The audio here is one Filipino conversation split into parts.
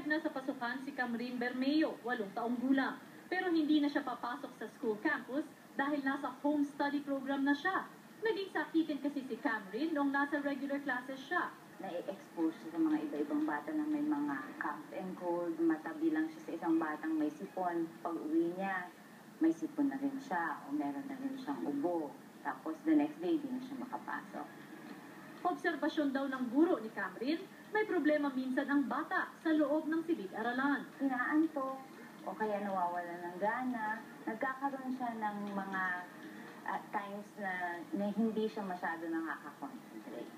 Balik na sa pasukan si Camryn Bermeo, 8 taong gulang. Pero hindi na siya papasok sa school campus dahil nasa home study program na siya. Naging sakitin kasi si Camryn noong nasa regular classes siya. Na-expose siya sa mga iba-ibang bata na may mga cough and cold, matabi lang siya sa isang batang may sipon. Pag uwi niya, may sipon na rin siya o meron na rin siyang ubo. Tapos the next day, di na siya makapasok. Obserbasyon daw ng guro ni Camryn, may problema minsan ang bata sa loob ng silid-aralan. Inaantok o kaya nawawala ng gana, nagkakaroon siya ng mga times na hindi siya masyado nakaka-concentrate.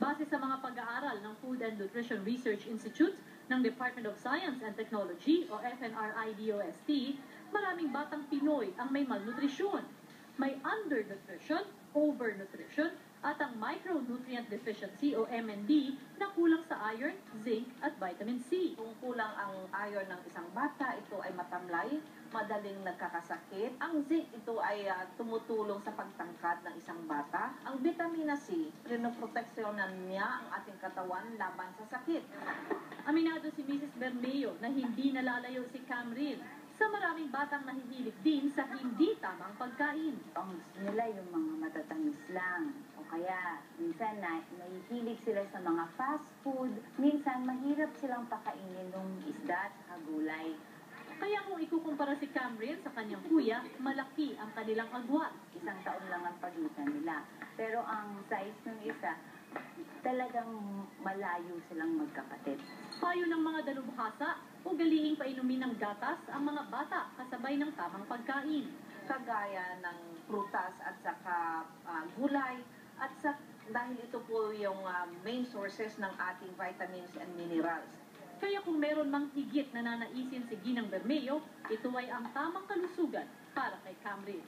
Base sa mga pag-aaral ng Food and Nutrition Research Institute ng Department of Science and Technology o FNRIDOST, maraming batang Pinoy ang may malnutrisyon. May undernutrition, overnutrition, at ang micronutrient deficiency o MND na kulang sa iron, zinc, at vitamin C. Kung kulang ang iron ng isang bata, ito ay matamlay, madaling nagkakasakit. Ang zinc, ito ay tumutulong sa pagtangkad ng isang bata. Ang vitamina C, pinoproteksyonan niya ang ating katawan laban sa sakit. Aminado si Mrs. Bermeo na hindi nalalayo si Camryn sa maraming batang nahihilig din sa hindi tamang pagkain. Ang gusto nila yung mga matatamis lang. O kaya, minsan nahihilig sila sa mga fast food. Minsan, mahirap silang pakainin ng isda at gulay. Kaya kung ikukumpara si Camryn sa kanyang kuya, malaki ang kanilang agwat. 1 taon lang ang pagitan nila. Pero ang size ng isa, talagang malayo silang magkapatid. Payo ng mga dalubhasa, ugaliing painumin ng gatas ang mga bata kasabay ng tamang pagkain. Kagaya ng prutas at saka gulay at dahil ito po yung main sources ng ating vitamins and minerals. Kaya kung meron mang higit na nanaisin si Ginang Bermeo, ito ay ang tamang kalusugan para kay Camryn.